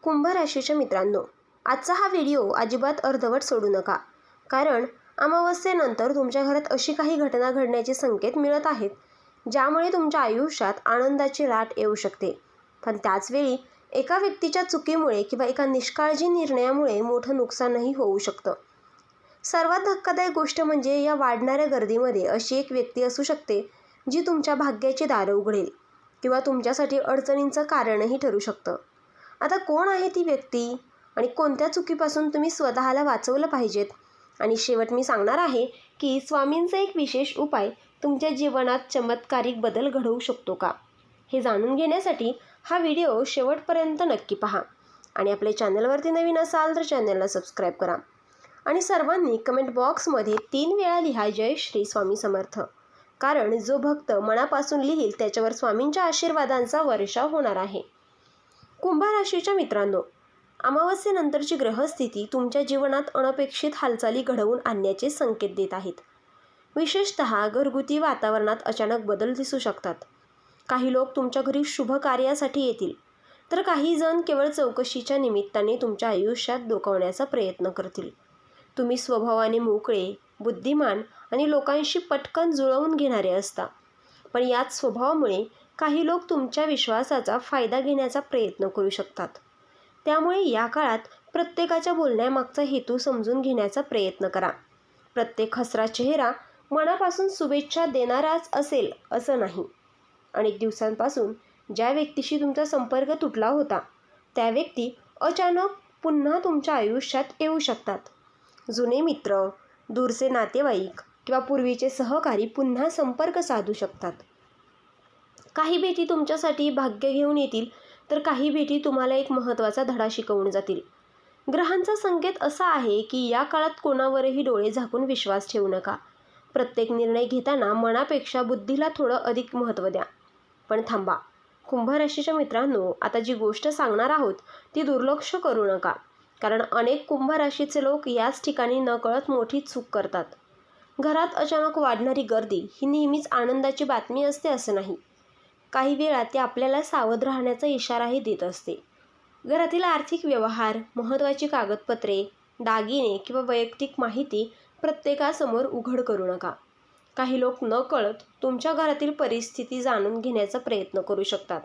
कुंभ राशीच्या मित्रांनो, आजचा हा व्हिडिओ अजिबात अर्धवट सोडू नका. कारण अमावस्येनंतर तुमच्या घरात अशी काही घटना घडण्याचे संकेत मिळत आहेत ज्यामुळे तुमच्या आयुष्यात आनंदाची लाट येऊ शकते. पण त्याचवेळी एका व्यक्तीच्या चुकीमुळे किंवा एका निष्काळजी निर्णयामुळे मोठं नुकसानही होऊ शकतं. सर्वात धक्कादायक गोष्ट म्हणजे या वाढणाऱ्या गर्दीमध्ये अशी एक व्यक्ती असू शकते जी तुमच्या भाग्याची दारं उघडेल किंवा तुमच्यासाठी अडचणींचं कारणही ठरू शकतं. आता कोण आहे ती व्यक्ती आणि कोणत्या चुकीपासून तुम्ही स्वतःला वाचवलं पाहिजेत? आणि शेवट मी सांगणार आहे की स्वामींचा एक विशेष उपाय तुमच्या जीवनात चमत्कारिक बदल घडवू शकतो का? हे जाणून घेण्यासाठी हा व्हिडिओ शेवटपर्यंत नक्की पहा. आणि आपल्या चॅनलवरती नवीन असाल तर चॅनलला सबस्क्राईब करा. आणि सर्वांनी कमेंट बॉक्समध्ये 3 वेळा लिहा जय श्री स्वामी समर्थ. कारण जो भक्त मनापासून लिहिल त्याच्यावर स्वामींच्या आशीर्वादांचा वर्षाव होणार आहे. कुंभ राशीच्या मित्रांनो, अमावस्येनंतरची ग्रहस्थिती तुमच्या जीवनात अनपेक्षित हालचाली घडवून आणण्याचे संकेत देत आहेत. विशेषतः घरगुती वातावरणात अचानक बदल दिसू शकतात. काही लोक तुमच्या घरी शुभ कार्यासाठी येतील, तर काही जण केवळ चौकशीच्या निमित्ताने तुमच्या आयुष्यात डोकावण्याचा प्रयत्न करतील. तुम्ही स्वभावाने मोकळे, बुद्धिमान आणि लोकांशी पटकन जुळवून घेणारे असता. पण याच स्वभावामुळे काही लोक तुमच्या विश्वासाचा फायदा घेण्याचा प्रयत्न करू शकतात. त्यामुळे या काळात प्रत्येकाच्या बोलण्यामागचा हेतू समजून घेण्याचा प्रयत्न करा. प्रत्येक हसरा चेहरा मनापासून शुभेच्छा देणाराच असेल असं नाही. अनेक दिवसांपासून ज्या व्यक्तीशी तुमचा संपर्क तुटला होता त्या व्यक्ती अचानक पुन्हा तुमच्या आयुष्यात येऊ शकतात. जुने मित्र, दूरचे नातेवाईक किंवा पूर्वीचे सहकारी पुन्हा संपर्क साधू शकतात. काही भेटी तुमच्यासाठी भाग्य घेऊन येतील, तर काही भेटी तुम्हाला एक महत्त्वाचा धडा शिकवून जातील. ग्रहांचा संकेत असा आहे की या काळात कोणावरही डोळे झाकून विश्वास ठेवू नका. प्रत्येक निर्णय घेताना मनापेक्षा बुद्धीला थोडं अधिक महत्त्व द्या. पण थांबा, कुंभ राशीच्या मित्रांनो, आता जी गोष्ट सांगणार आहोत ती दुर्लक्ष करू नका. कारण अनेक कुंभ राशीचे लोक याच ठिकाणी नकळत मोठी चूक करतात. घरात अचानक वाढणारी गर्दी ही नेहमीच आनंदाची बातमी असते असं नाही. काही वेळा ते आपल्याला सावध राहण्याचा इशाराही देत असते. घरातील आर्थिक व्यवहार, महत्त्वाची कागदपत्रे, दागिने किंवा वैयक्तिक माहिती प्रत्येकासमोर उघड करू नका. काही लोक नकळत तुमच्या घरातील परिस्थिती जाणून घेण्याचा प्रयत्न करू शकतात.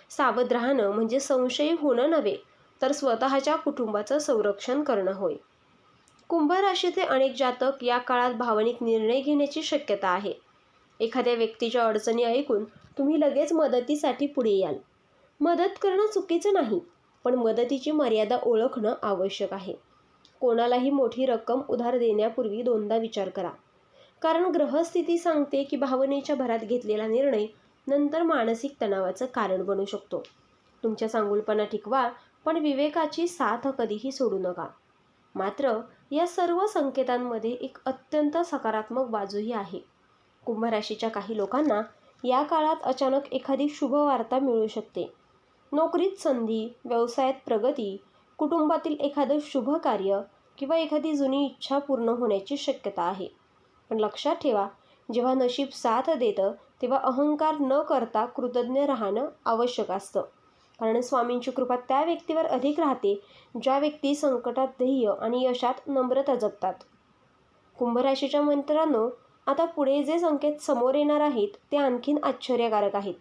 सावध राहणं म्हणजे संशयी होणं नव्हे, तर स्वतःच्या कुटुंबाचं संरक्षण करणं होय. कुंभ राशीचे अनेक जातक या काळात भावनिक निर्णय घेण्याची शक्यता आहे. एखाद्या व्यक्तीच्या अडचणी ऐकून तुम्ही लगेच मदतीसाठी पुढे याल. मदत करणं चुकीचं नाही, पण मदतीची मर्यादा ओळखणं आवश्यक आहे. कोणालाही मोठी रक्कम उधार देण्यापूर्वी दोनदा विचार करा. कारण ग्रहस्थिती सांगते की भावनेच्या भरात घेतलेला निर्णय नंतर मानसिक तणावाचं कारण बनू शकतो. तुमच्या चांगुलपणा टिकवा, पण विवेकाची साथ कधीही सोडू नका. मात्र या सर्व संकेतांमध्ये एक अत्यंत सकारात्मक बाजूही आहे. कुंभ राशीच्या काही लोकांना या काळात अचानक एखादी शुभ वार्ता मिळू शकते. नोकरीत संधी, व्यवसायात प्रगती, कुटुंबातील एखादं शुभ कार्य किंवा एखादी जुनी इच्छा पूर्ण होण्याची शक्यता आहे. पण लक्षात ठेवा, जेव्हा नशीब साथ देतं तेव्हा अहंकार न करता कृतज्ञ राहणं आवश्यक असतं. कारण स्वामींची कृपा त्या व्यक्तीवर अधिक राहते ज्या व्यक्ती संकटात ध्येय आणि यशात नम्रता जपतात. कुंभ राशीच्या मित्रांनो, आता पुढे जे संकेत समोर येणार आहेत ते आणखीन आश्चर्यकारक आहेत.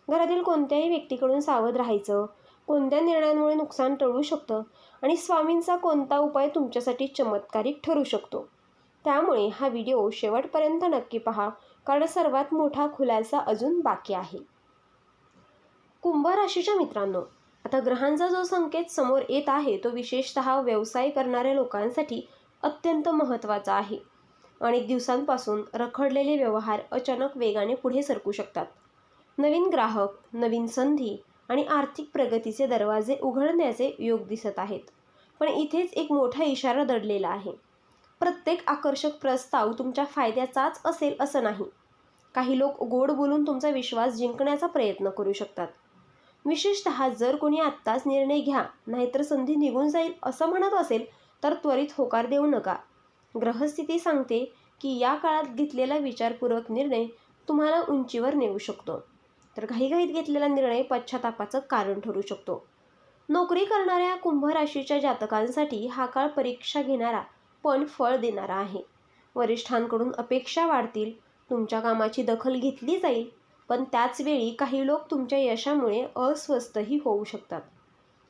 घरातील कोणत्याही व्यक्तीकडून सावध राहायचं, कोणत्या निर्णयांमुळे नुकसान टळू शकतं आणि स्वामींचा कोणता उपाय तुमच्यासाठी चमत्कारिक ठरू शकतो. त्यामुळे हा व्हिडिओ शेवटपर्यंत नक्की पहा, कारण सर्वात मोठा खुलासा अजून बाकी आहे. कुंभ राशीच्या मित्रांनो, आता ग्रहांचा जो संकेत समोर येत आहे तो विशेषतः व्यवसाय करणाऱ्या लोकांसाठी अत्यंत महत्त्वाचा आहे. अनेक दिवसांपासून रखडलेले व्यवहार अचानक वेगाने पुढे सरकू शकतात. नवीन ग्राहक, नवीन संधी आणि आर्थिक प्रगतीचे दरवाजे उघडण्याचे योग दिसत आहेत. पण इथेच एक मोठा इशारा दडलेला आहे. प्रत्येक आकर्षक प्रस्ताव तुमच्या फायद्याचाच असेल असं नाही. काही लोक गोड बोलून तुमचा विश्वास जिंकण्याचा प्रयत्न करू शकतात. विशेषतः जर कोणी आत्ताच निर्णय घ्या, नाहीतर संधी निघून जाईल असं म्हणत असेल तर त्वरित होकार देऊ नका. ग्रहस्थिती सांगते की या काळात घेतलेला विचारपूर्वक निर्णय तुम्हाला उंचीवर नेऊ शकतो, तर घाईघाईत घेतलेला निर्णय पश्चातापाचं कारण ठरू शकतो. नोकरी करणाऱ्या कुंभ राशीच्या जातकांसाठी हा काळ परीक्षा घेणारा पण फळ देणारा आहे. वरिष्ठांकडून अपेक्षा वाढतील, तुमच्या कामाची दखल घेतली जाईल, पण त्याच वेळी काही लोक तुमच्या यशामुळे अस्वस्थही होऊ शकतात.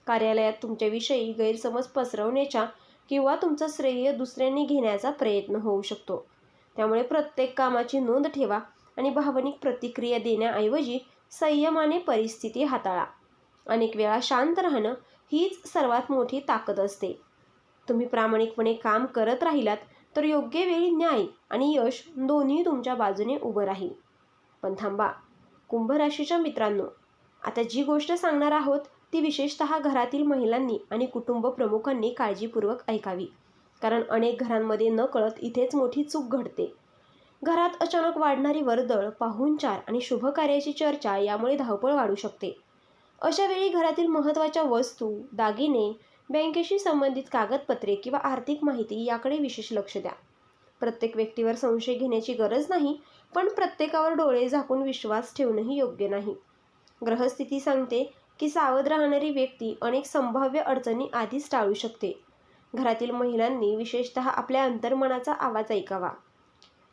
कार्यालयात तुमच्याविषयी गैरसमज पसरवण्याच्या किंवा तुमचं श्रेय दुसऱ्यांनी घेण्याचा प्रयत्न होऊ शकतो. त्यामुळे प्रत्येक कामाची नोंद ठेवा आणि भावनिक प्रतिक्रिया देण्याऐवजी संयमाने परिस्थिती हाताळा. अनेक वेळा शांत राहणं हीच सर्वात मोठी ताकद असते. तुम्ही प्रामाणिकपणे काम करत राहिलात तर योग्य वेळी न्याय आणि यश दोन्ही तुमच्या बाजूने उभं राहील. पण थांबा, कुंभ राशीच्या मित्रांनो, आता जी गोष्ट सांगणार आहोत ती विशेषतः घरातील महिलांनी आणि कुटुंब प्रमुखांनी काळजीपूर्वक ऐकावी. कारण अनेक घरांमध्ये नकळत इथेच मोठी चूक घडते. घरात अचानक वाढणारी वर्दळ, पाहुणचार आणि शुभ कार्याची चर्चा यामुळे धावपळ वाढू शकते. अशा वेळी घरातील महत्त्वाच्या वस्तू, दागिने, बँकेशी संबंधित कागदपत्रे किंवा आर्थिक माहिती याकडे विशेष लक्ष द्या. प्रत्येक व्यक्तीवर संशय घेण्याची गरज नाही, पण प्रत्येकावर डोळे झाकून विश्वास ठेवणंही योग्य नाही. ग्रहस्थिती सांगते की सावध राहणारी व्यक्ती अनेक संभाव्य अडचणी आधीच टाळू शकते. घरातील महिलांनी विशेषतः आपल्या अंतर्मनाचा आवाज ऐकावा.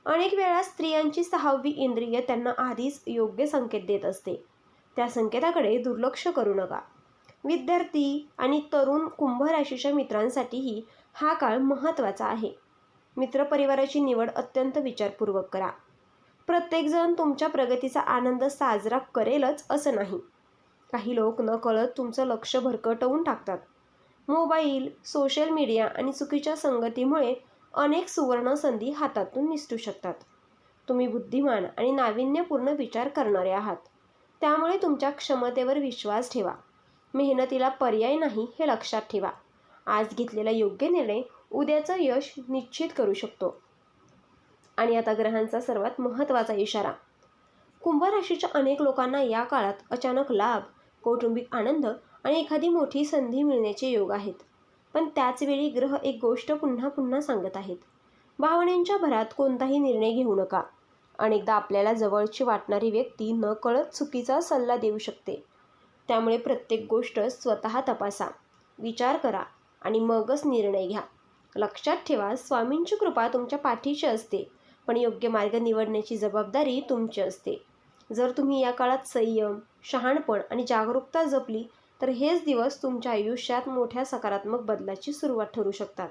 अनेक वेळा स्त्रियांची 6वी इंद्रिय त्यांना आधीच योग्य संकेत देत असते. त्या संकेताकडे दुर्लक्ष करू नका. विद्यार्थी आणि तरुण कुंभ राशीच्या मित्रांसाठीही हा काळ महत्त्वाचा आहे. मित्रपरिवाराची निवड अत्यंत विचारपूर्वक करा. प्रत्येकजण तुमच्या प्रगतीचा आनंद साजरा करेलच असं नाही. काही लोक नकळत तुमचं लक्ष भरकटवून टाकतात. मोबाईल, सोशल मीडिया आणि चुकीच्या संगतीमुळे अनेक सुवर्ण संधी हातातून निसटू शकतात. तुम्ही बुद्धिमान आणि नाविन्यपूर्ण विचार करणारे आहात. त्यामुळे तुमच्या क्षमतेवर विश्वास ठेवा. मेहनतीला पर्याय नाही हे लक्षात ठेवा. आज घेतलेला योग्य निर्णय उद्याचं यश निश्चित करू शकतो. आणि आता ग्रहांचा सर्वात महत्त्वाचा इशारा. कुंभ राशीच्या अनेक लोकांना या काळात अचानक लाभ, कौटुंबिक आनंद आणि एखादी मोठी संधी मिळण्याचे योग आहेत. पण त्याचवेळी ग्रह एक गोष्ट पुन्हा पुन्हा सांगत आहेत. भावनेच्या भरात कोणताही निर्णय घेऊ नका. अनेकदा आपल्याला जवळची वाटणारी व्यक्ती नकळत चुकीचा सल्ला देऊ शकते. त्यामुळे प्रत्येक गोष्ट स्वतः तपासा, विचार करा आणि मगच निर्णय घ्या. लक्षात ठेवा, स्वामींची कृपा तुमच्या पाठीशी असते, पण योग्य मार्ग निवडण्याची जबाबदारी तुमची असते. जर तुम्ही या काळात संयम, शहाणपण आणि जागरूकता जपली तर हेच दिवस तुमच्या आयुष्यात मोठ्या सकारात्मक बदलाची सुरुवात ठरू शकतात.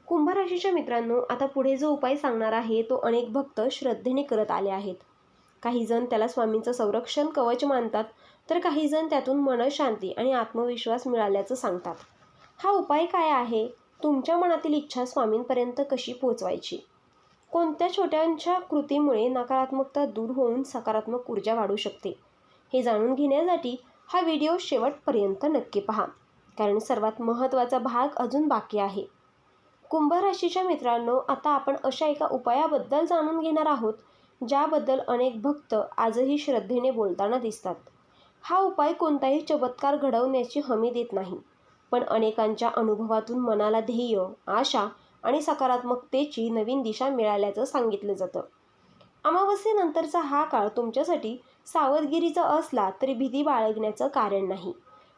कुंभ राशीच्या मित्रांनो, आता पुढे जो उपाय सांगणार आहे तो अनेक भक्त श्रद्धेने करत आले आहेत. काही जण त्याला स्वामींचं संरक्षण कवच मानतात, तर काही जण त्यातून मनशांती आणि आत्मविश्वास मिळाल्याचं सांगतात. हा उपाय काय आहे? तुमच्या मनातील इच्छा स्वामींपर्यंत कशी पोहोचवायची? कोणत्या छोट्यांच्या कृतीमुळे नकारात्मकता दूर होऊन सकारात्मक ऊर्जा वाढू शकते? हे जाणून घेण्यासाठी हा व्हिडिओ शेवटपर्यंत नक्की पहा, कारण सर्वात महत्त्वाचा भाग अजून बाकी आहे. कुंभ राशीच्या मित्रांनो, आता आपण अशा एका उपायाबद्दल जाणून घेणार आहोत ज्याबद्दल अनेक भक्त आजही श्रद्धेने बोलताना दिसतात. हा उपाय कोणताही चमत्कार घडवण्याची हमी देत नाही, पण अनेकांच्या अनुभवातून मनाला ध्येय, आशा आणि सकारात्मकतेची नवीन दिशा मिळाल्याचं सांगितलं जातं. अमावस्येनंतरचा हा काळ तुमच्यासाठी सावधगिरीचा असला तरी भीती बाळगण्याचं कारण नाही,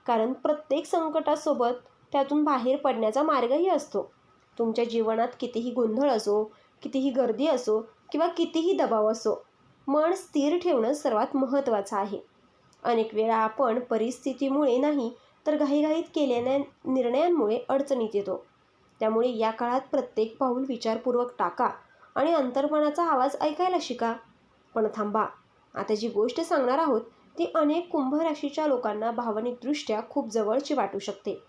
कारण प्रत्येक संकटासोबत त्यातून बाहेर पडण्याचा मार्गही असतो. तुमच्या जीवनात कितीही गोंधळ असो, कितीही गर्दी असो किंवा कितीही दबाव असो, मन स्थिर ठेवणं सर्वात महत्त्वाचं आहे. अनेक वेळा आपण परिस्थितीमुळे नाही तर घाईघाईत केलेल्या निर्णयांमुळे अडचणीत येतो. त्यामुळे या काळात प्रत्येक पाऊल विचारपूर्वक टाका आणि अंतर्मनाचा आवाज ऐकायला शिका. पण थांबा, आता जी गोष्ट सांगणार आहोत ती अनेक कुंभ राशीच्या लोकांना भावनिकदृष्ट्या खूप जवळची वाटू शकते.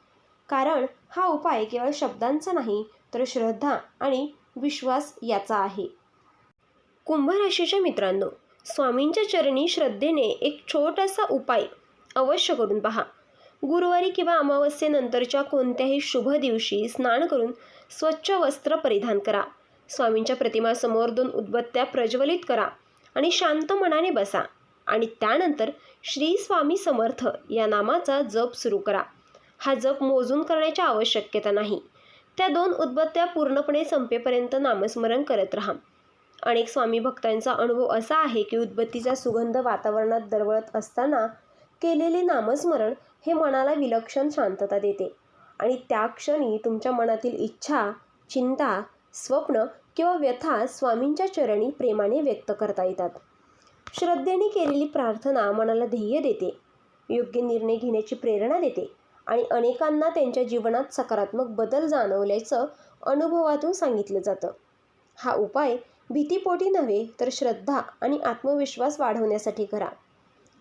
कारण हा उपाय केवळ शब्दांचा नाही तर श्रद्धा आणि विश्वास याचा आहे. कुंभ राशीच्या मित्रांनो, स्वामींच्या चरणी श्रद्धेने एक छोटासा उपाय अवश्य करून पहा. गुरुवारी किंवा अमावस्येनंतरच्या कोणत्याही शुभ दिवशी स्नान करून स्वच्छ वस्त्र परिधान करा. स्वामींच्या प्रतिमासमोर 2 उदबत्त्या प्रज्वलित करा आणि शांत मनाने बसा आणि त्यानंतर श्री स्वामी समर्थ या नामाचा जप सुरू करा. हा जप मोजून करण्याची आवश्यकता नाही. त्या 2 उदबत्त्या पूर्णपणे संपेपर्यंत नामस्मरण करत राहा. अनेक स्वामी भक्तांचा अनुभव असा आहे की उदबत्तीचा सुगंध वातावरणात दरवळत असताना केलेले नामस्मरण हे मनाला विलक्षण शांतता देते आणि त्या क्षणी तुमच्या मनातील इच्छा, चिंता, स्वप्न किंवा व्यथा स्वामींच्या चरणी प्रेमाने व्यक्त करता येतात. श्रद्धेने केलेली प्रार्थना मनाला ध्येय देते, योग्य निर्णय घेण्याची प्रेरणा देते आणि अनेकांना त्यांच्या जीवनात सकारात्मक बदल जाणवल्याचं अनुभवातून सांगितलं जातं. हा उपाय भीतीपोटी नव्हे तर श्रद्धा आणि आत्मविश्वास वाढवण्यासाठी करा.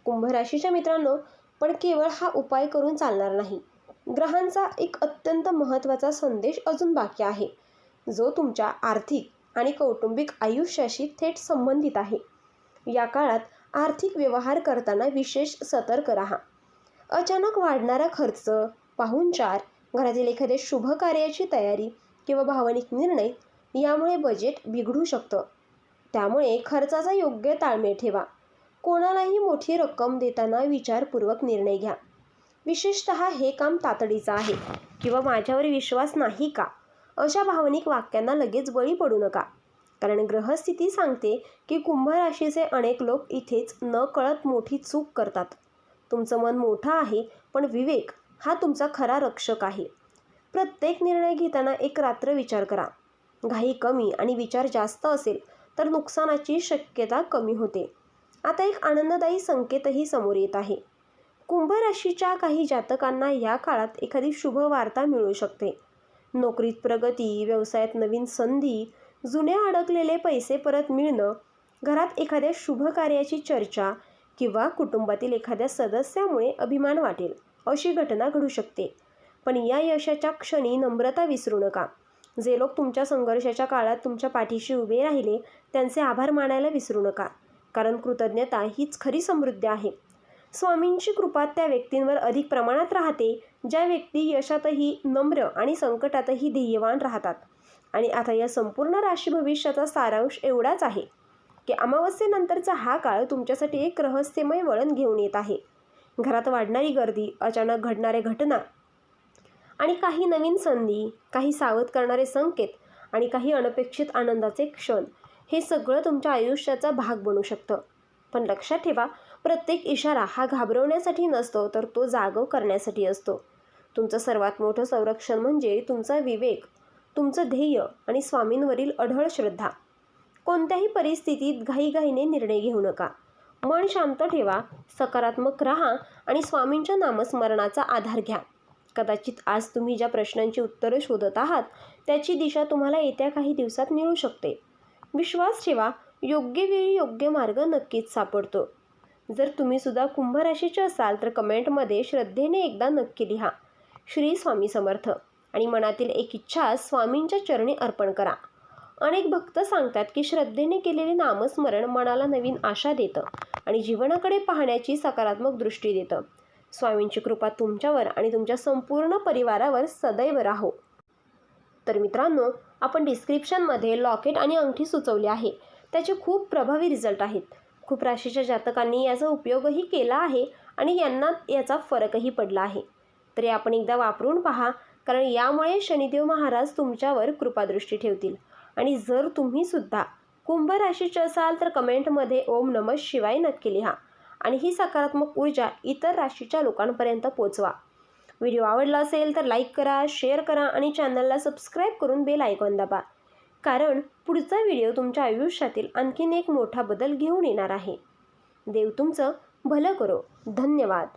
कुंभ राशीच्या मित्रांनो, पण केवळ हा उपाय करून चालणार नाही. ग्रहांचा एक अत्यंत महत्त्वाचा संदेश अजून बाकी आहे, जो तुमच्या आर्थिक आणि कौटुंबिक आयुष्याशी थेट संबंधित आहे. या काळात आर्थिक व्यवहार करताना विशेष सतर्क राहा. अचानक वाढणारा खर्च, पाहुणचार, घरातील एखाद्या शुभ कार्याची तयारी किंवा भावनिक निर्णय यामुळे बजेट बिघडू शकतं. त्यामुळे खर्चाचा योग्य ताळमेळ ठेवा. कोणालाही मोठी रक्कम देताना विचारपूर्वक निर्णय घ्या. विशेषतः हे काम तातडीचं आहे किंवा माझ्यावर विश्वास नाही का, अशा भावनिक वाक्यांना लगेच बळी पडू नका. कारण ग्रहस्थिती सांगते की कुंभ राशीचे अनेक लोक इथेच नकळत मोठी चूक करतात. तुमचं मन मोठं आहे, पण विवेक हा तुमचा खरा रक्षक आहे. प्रत्येक निर्णय घेताना एक रात्र विचार करा. घाई कमी आणि विचार जास्त असेल तर नुकसानाची शक्यता कमी होते. आता एक आनंददायी संकेतही समोर येत आहे. कुंभ राशीच्या काही जातकांना या काळात एखादी शुभ वार्ता मिळू शकते. नोकरीत प्रगती, व्यवसायात नवीन संधी, जुने अडकलेले पैसे परत मिळणं, घरात एखाद्या शुभ कार्याची चर्चा किंवा कुटुंबातील एखाद्या सदस्यामुळे अभिमान वाटेल अशी घटना घडू शकते. पण या यशाच्या क्षणी नम्रता विसरू नका. जे लोक तुमच्या संघर्षाच्या काळात तुमच्या पाठीशी उभे राहिले त्यांचे आभार मानायला विसरू नका. कारण कृतज्ञता हीच खरी समृद्धी आहे. स्वामींची कृपा त्या व्यक्तींवर अधिक प्रमाणात राहते ज्या व्यक्ती यशातही नम्र आणि संकटातही ध्येयवान राहतात. आणि आता या संपूर्ण राशी भविष्याचा सारांश एवढाच आहे की अमावस्येनंतरचा हा काळ तुमच्यासाठी एक रहस्यमय वळण घेऊन येत आहे. घरात वाढणारी गर्दी, अचानक घडणाऱ्या घटना आणि काही नवीन संधी, काही सावध करणारे संकेत आणि काही अनपेक्षित आनंदाचे क्षण, हे सगळं तुमच्या आयुष्याचा भाग बनू शकतं. पण लक्षात ठेवा, प्रत्येक इशारा हा घाबरवण्यासाठी नसतो तर तो जागं करण्यासाठी असतो. तुमचं सर्वात मोठं संरक्षण म्हणजे तुमचा विवेक, तुमचं ध्येय आणि स्वामींवरील अढळ श्रद्धा. कोणत्याही परिस्थितीत घाईघाईने निर्णय घेऊ नका. मन शांत ठेवा, सकारात्मक राहा आणि स्वामींच्या नामस्मरणाचा आधार घ्या. कदाचित आज तुम्ही ज्या प्रश्नांची उत्तरं शोधत आहात त्याची दिशा तुम्हाला येत्या काही दिवसात मिळू शकते. विश्वास ठेवा, योग्य वेळी योग्य मार्ग नक्कीच सापडतो. जर तुम्ही सुद्धा कुंभ राशीचे असाल तर कमेंटमध्ये श्रद्धेने एकदा नक्की लिहा, श्री स्वामी समर्थ, आणि मनातील एक इच्छा स्वामींच्या चरणी अर्पण करा. अनेक भक्त सांगतात की श्रद्धेने केलेले नामस्मरण मनाला नवीन आशा देतं आणि जीवनाकडे पाहण्याची सकारात्मक दृष्टी देतं. स्वामींची कृपा तुमच्यावर आणि तुमच्या संपूर्ण परिवारावर सदैव राहो. तर मित्रांनो, आपण डिस्क्रिप्शनमध्ये लॉकेट आणि अंगठी सुचवली आहे. त्याचे खूप प्रभावी रिझल्ट आहेत. खूप राशीच्या जातकांनी याचा उपयोगही केला आहे आणि यांना याचा फरकही पडला आहे. तरी आपण एकदा वापरून पहा, कारण यामुळे शनिदेव महाराज तुमच्यावर कृपादृष्टी ठेवतील. आणि जर तुम्ही सुद्धा कुंभ राशीचे असाल तर कमेंटमध्ये ओम नमः शिवाय नक्की लिहा आणि ही सकारात्मक ऊर्जा इतर राशीच्या लोकांपर्यंत पोचवा. व्हिडिओ आवडला असेल तर लाईक करा, शेअर करा आणि चॅनलला सबस्क्राईब करून बेल आयकॉन दाबा. कारण पुढचा व्हिडिओ तुमच्या आयुष्यातील आणखीन एक मोठा बदल घेऊन येणार आहे. देव तुमचं भलं करो. धन्यवाद.